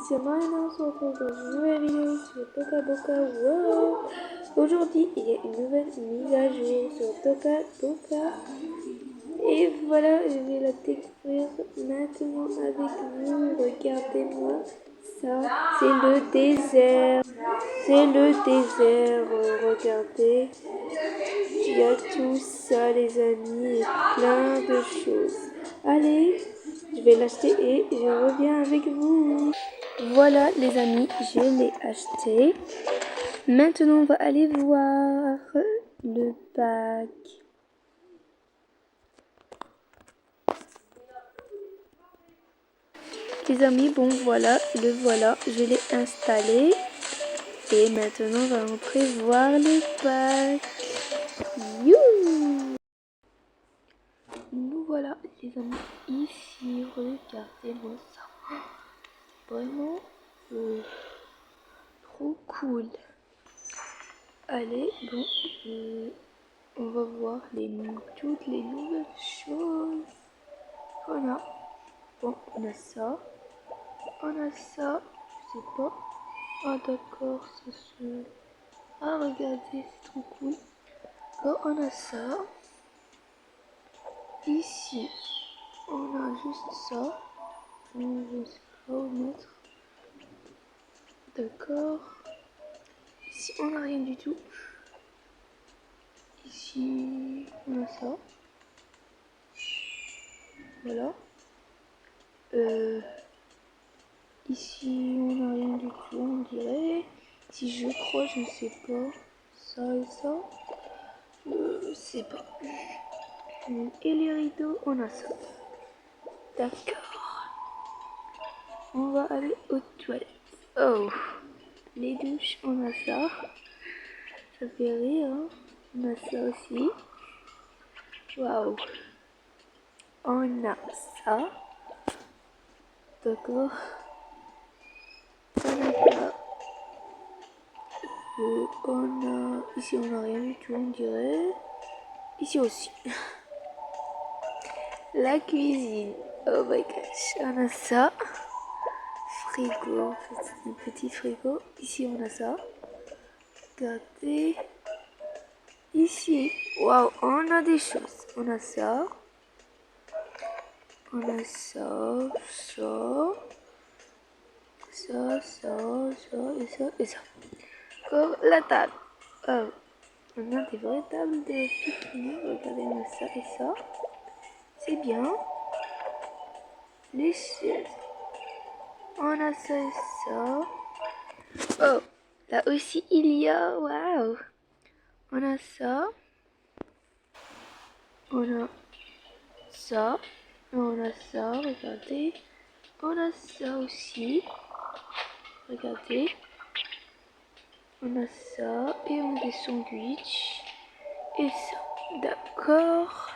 c'est Mariana, on se retrouve dans une nouvelle vidéo sur Toca Boca World. Aujourd'hui, il y a une nouvelle mise à jour sur Toca Boca. Et voilà, je vais la découvrir maintenant avec vous. Regardez-moi ça, c'est le désert. C'est le désert, regardez. Il y a tout ça les amis et plein de choses. Allez, je vais l'acheter et je reviens avec vous. Voilà les amis, je l'ai acheté. Maintenant on va aller voir le pack. Les amis, bon voilà, le voilà, je l'ai installé. Et maintenant on va entrer voir le pack. You! Nous voilà les amis ici, regardez-moi ça. Vraiment trop cool. Allez, bon, on va voir toutes les nouvelles choses qu'on a. Bon, on a ça, je sais pas. Ah d'accord, ça se... Ah regardez, c'est trop cool. Bon, on a ça. Ici, on a juste ça. Je ne sais pas où mettre. D'accord. Ici, on n'a rien du tout. Ici, on a ça. Voilà. Ici, on n'a rien du tout, on dirait. Ici, je crois, je ne sais pas. Ça et ça. Je sais pas. Et les rideaux, on a ça. D'accord. On va aller aux toilettes. Oh. Les douches, on a ça. Ça fait rire, hein. On a ça aussi. Waouh. On a ça. D'accord. On a ça. Ici, on a rien du tout, on dirait. Ici aussi. La cuisine. Oh my gosh. On a ça. Frigo. C'est un petit frigo. Ici, on a ça. Regardez. Ici. Waouh. On a des choses. On a ça. On a ça. Ça et ça et ça. Encore la table. Oh. On a des vraies tables de pique-nique. Regardez, on a ça et ça. C'est bien. Les chaises. On a ça et ça. Oh, là aussi il y a. Waouh. On a ça. On a ça. On a ça. Regardez. On a ça aussi. Regardez. On a ça. Et on a des sandwichs. Et ça. D'accord.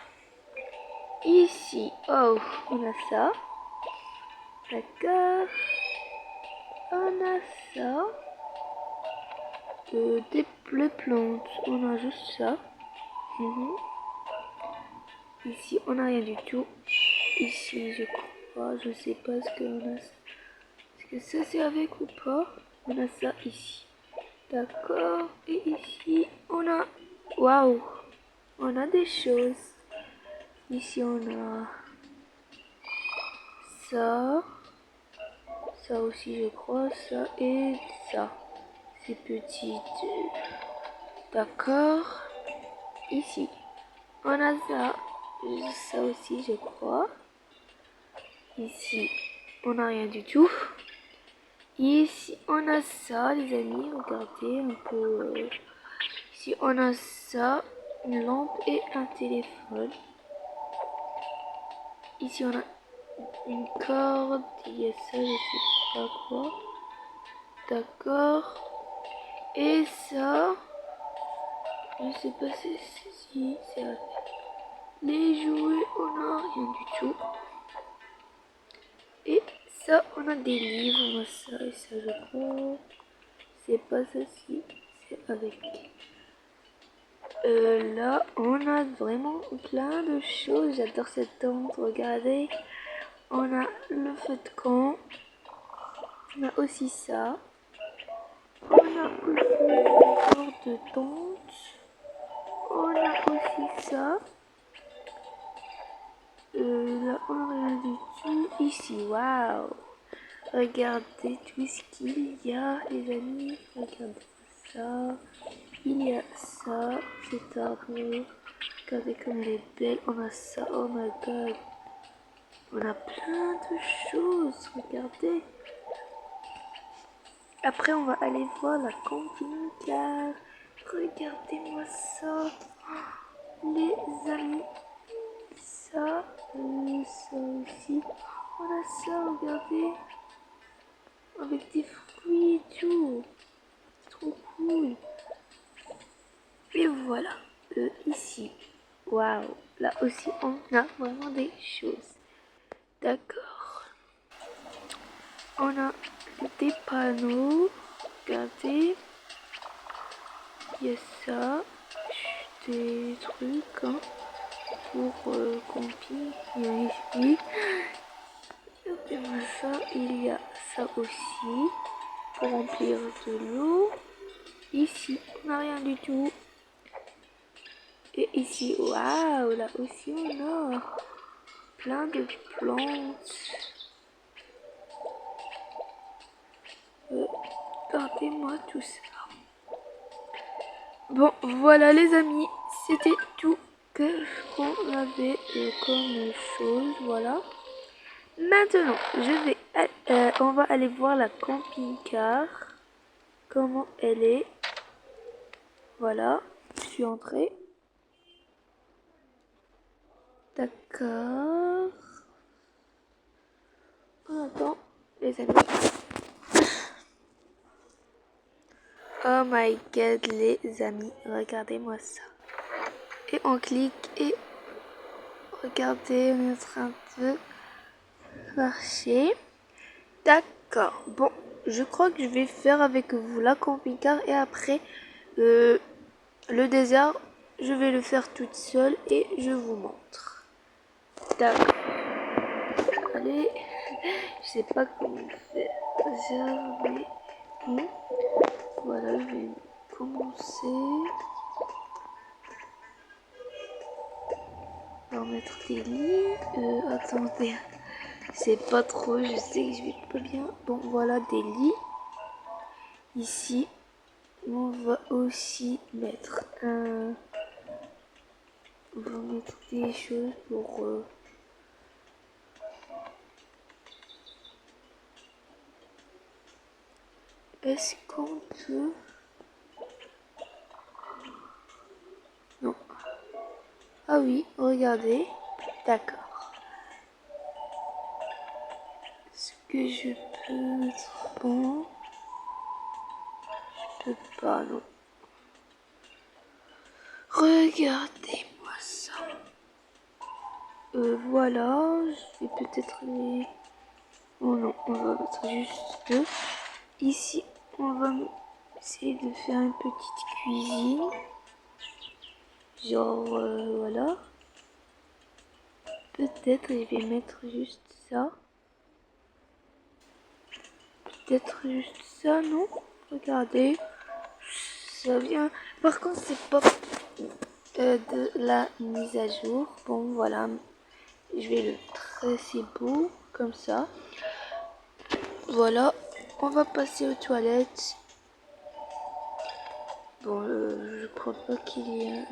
Ici. Oh, on a ça. D'accord. On a ça. Des plantes. On a juste ça. Ici, on n'a rien du tout. Ici, je crois, je sais pas ce qu'on a. Est-ce que ça c'est avec ou pas? On a ça ici. D'accord. Et ici, on a... Waouh! On a des choses. Ici, on a ça. Ça aussi, je crois. Ça et ça. C'est petit. D'accord. Ici, on a ça. Ça aussi, je crois. Ici, on n'a rien du tout. Ici, on a ça, les amis. Regardez un peu. Ici, on a ça, une lampe et un téléphone. Ici, on a une corde. Il y a ça, je sais pas quoi. D'accord. Et ça, je sais pas si c'est avec les jouets. On n'a rien du tout. Et ça, on a des livres, on a ça et ça, je crois. C'est pas ceci, c'est avec. Là, on a vraiment plein de choses. J'adore cette tente, regardez. On a le feu de camp. On a aussi ça. On a aussi une sorte de tente. On a aussi ça. Là, on n'a rien du tout. Ici, waouh! Regardez tout ce qu'il y a, les amis. Regardez ça. Il y a ça. Cet arbre. Regardez comme elle est belle. On a ça. Oh my god. On a plein de choses. Regardez. Après, on va aller voir la camping-car. Regardez-moi ça. Les amis. Ça. Ça aussi. On a ça, regardez. Avec des fruits et tout. Trop cool. Et voilà. Ici. Waouh. Là aussi, on a vraiment des choses. D'accord. On a des panneaux. Regardez. Il y a ça. Des trucs hein, pour camping. Il y a ici. Et ça, il y a ça aussi. Pour remplir de l'eau. Ici, on n'a rien du tout. Et ici, waouh, là aussi on a plein de plantes. Regardez-moi tout ça. Bon, voilà les amis, c'était tout que qu'on avait comme chose, voilà. Maintenant, on va aller voir la camping-car. Comment elle est. Voilà, je suis entrée. D'accord. On attend les amis. Oh my god les amis, regardez-moi ça. Et on clique et regardez, on est en train de marcher. D'accord, bon, je crois que je vais faire avec vous la camping-car et après le désert, je vais le faire toute seule et je vous montre. D'accord. Allez, je sais pas comment faire. Voilà, je vais commencer. On va mettre des lits. Attendez, c'est pas trop, je sais que je vais pas bien. Bon, voilà des lits. Ici, on va aussi mettre un. On va mettre des choses pour. Est-ce qu'on peut. Non. Ah oui, regardez. D'accord. Est-ce que je peux mettre bon? Je peux pas, non. Regardez-moi ça. Voilà, je vais peut-être les... Oh non, on va mettre juste deux. Ici, on va essayer de faire une petite cuisine. Genre, voilà. Peut-être je vais mettre juste ça. Peut-être juste ça, non? Regardez. Ça vient. Par contre, c'est pas de la mise à jour. Bon, voilà. Je vais le tresser beau, comme ça. Voilà. On va passer aux toilettes. Bon, je crois pas qu'il y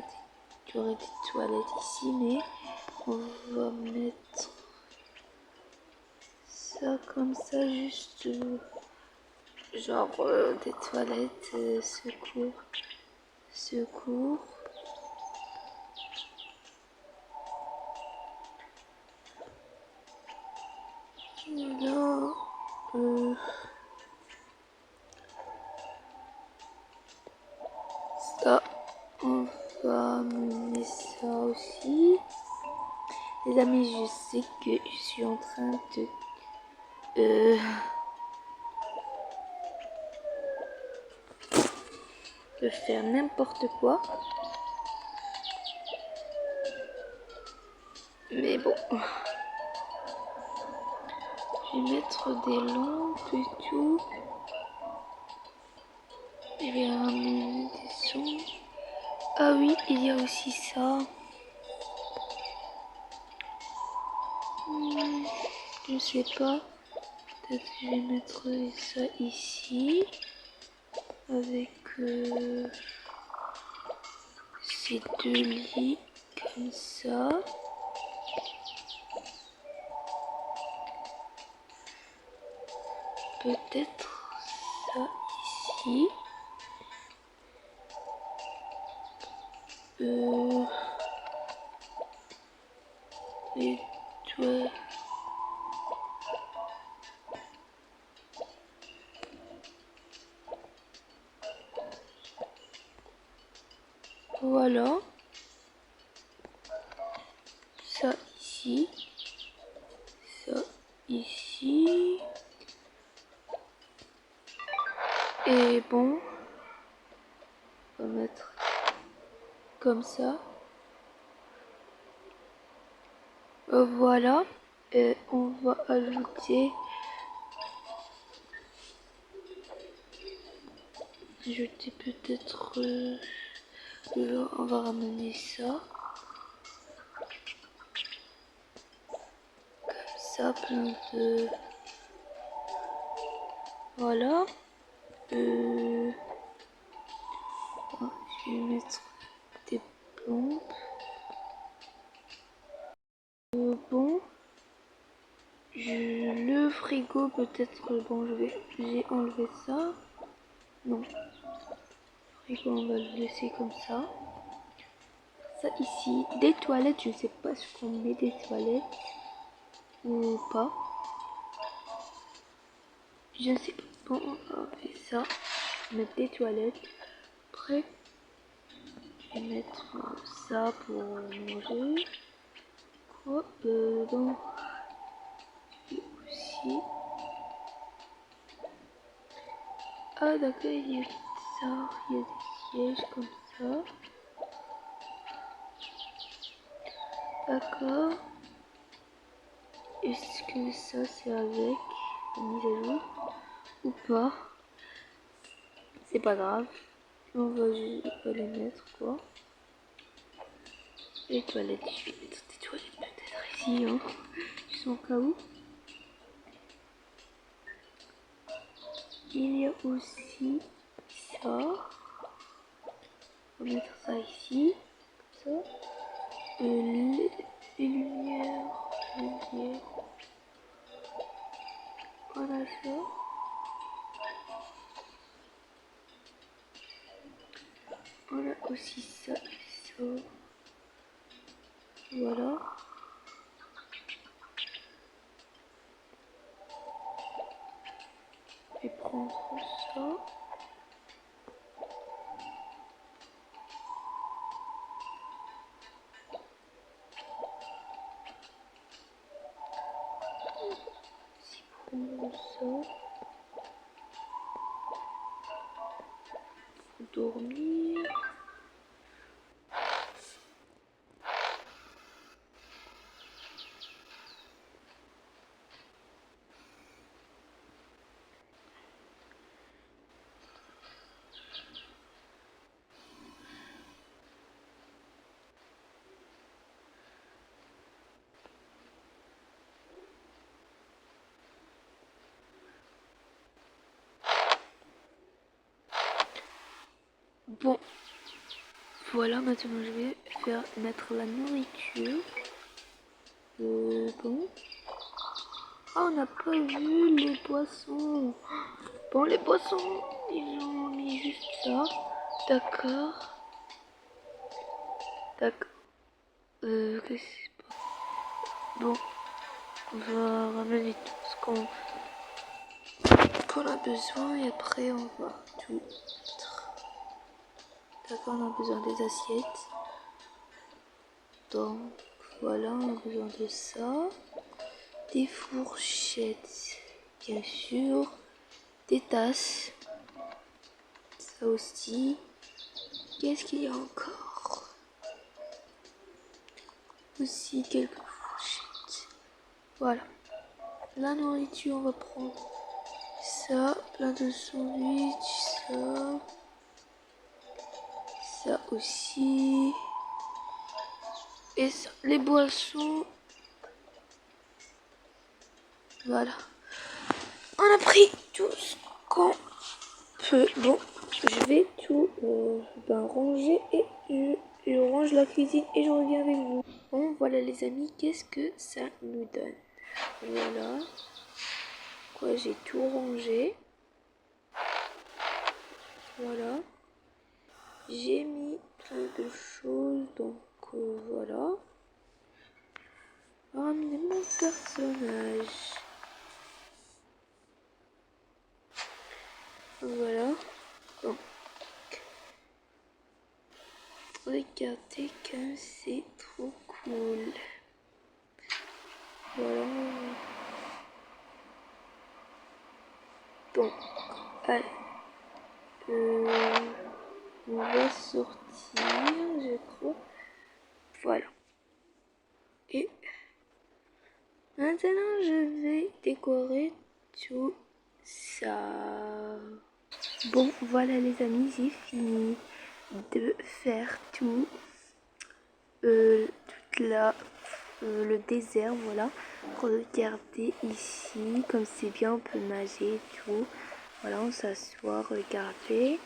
aurait des toilettes ici, mais on va mettre ça comme ça, juste genre des toilettes, secours. Voilà. Ça, on va mener ça aussi. Les amis, je sais que je suis en train de faire n'importe quoi. Mais bon. Je vais mettre des lampes et tout. Je vais ramener des sons. Ah oui, il y a aussi ça. Je sais pas. Peut-être que je vais mettre ça ici. Avec ces deux lits comme ça. Peut-être ça ici. Les toits. Voilà. Ça ici. Ça ici. Et bon. On va mettre comme ça. Voilà. Et on va ajouter peut-être on va ramener ça comme ça, plein de voilà. Je vais mettre des pompes. Bon, le frigo peut-être. Bon, j'ai enlevé ça. Non, le frigo on va le laisser comme ça. Ça ici, des toilettes. Je sais pas si on met des toilettes ou pas. Je ne sais pas. Bon, on va faire ça. Mettre des toilettes. Après, je vais mettre ça pour manger. Quoi donc aussi. Ah d'accord, il y a ça, il y a des sièges comme ça. D'accord. Est-ce que ça c'est avec la mise à jour ou pas? C'est pas grave. On va les mettre quoi. Les toilettes, je vais mettre des toilettes peut-être ici, hein. Juste au cas où. Il y a aussi ça. On va mettre ça ici. Comme ça. Les lumières. Voilà ça. Voilà aussi ça et ça. Voilà. Je vais prendre ça. Si prendre ça. Pour dormir. Bon, voilà, maintenant je vais mettre la nourriture. Bon. Ah, on n'a pas vu les poissons. Bon, les poissons, ils ont mis juste ça. D'accord. D'accord. Qu'est-ce que c'est pas... Bon, on va ramener tout ce qu'on a besoin et après on va tout mettre. D'accord, on a besoin des assiettes. Donc voilà, on a besoin de ça. Des fourchettes, bien sûr. Des tasses. Ça aussi. Qu'est-ce qu'il y a encore? Aussi quelques fourchettes. Voilà. la nourriture, on va prendre ça, plein de sandwichs, ça aussi, et ça, les boissons, voilà. On a pris tout ce qu'on peut. Bon, je vais tout ranger et je range la cuisine et je reviens avec vous. Bon, voilà les amis, qu'est-ce que ça nous donne? Voilà. Quoi, j'ai tout rangé. Voilà. J'ai mis plein de choses, donc voilà. Ramener mon personnage. Voilà. Bon. Regardez comme c'est trop cool. Voilà. Donc, allez. On va sortir, je crois. Voilà. Et maintenant, je vais décorer tout ça. Bon, voilà les amis, j'ai fini de faire tout. Toute le désert, voilà. Regardez ici, comme c'est bien, on peut nager et tout. Voilà, on s'assoit, regardez.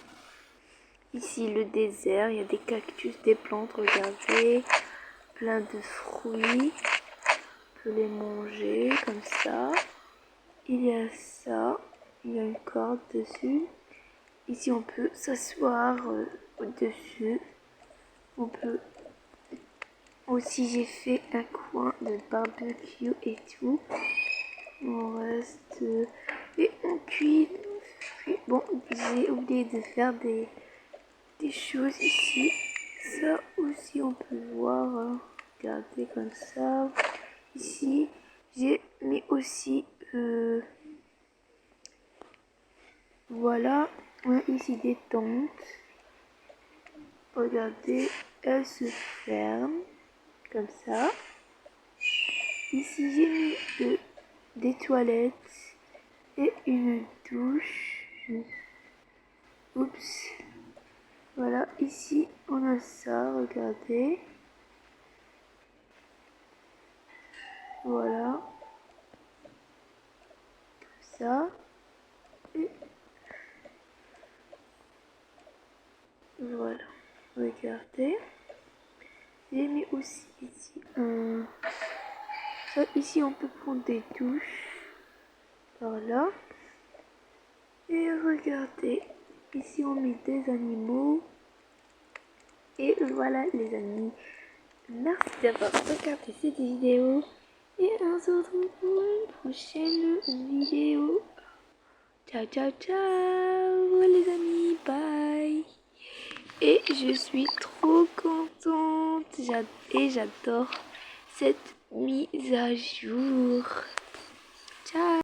Ici, le désert, il y a des cactus, des plantes, regardez. Plein de fruits. On peut les manger comme ça. Il y a ça. Il y a une corde dessus. Ici, on peut s'asseoir au-dessus. On peut... Aussi, j'ai fait un coin de barbecue et tout. On reste... Et on cuit. Bon, j'ai oublié de faire des choses ici. Ça aussi, on peut voir. Hein. Regardez comme ça. Ici, j'ai mis aussi... voilà. On a ici des tentes. Regardez, elles se ferment. Comme ça. Ici, j'ai mis des toilettes et une douche. Oups. Voilà, ici, on a ça, regardez. Voilà. Comme ça. Et voilà. Regardez. J'ai mis aussi ici un... Ça, ici, on peut prendre des douches. Par là. Et regardez. Ici, on met des animaux. Et voilà, les amis. Merci d'avoir regardé cette vidéo. Et on se retrouve pour une prochaine vidéo. Ciao, ciao, ciao les amis. Bye. Et je suis trop contente. Et j'adore cette mise à jour. Ciao.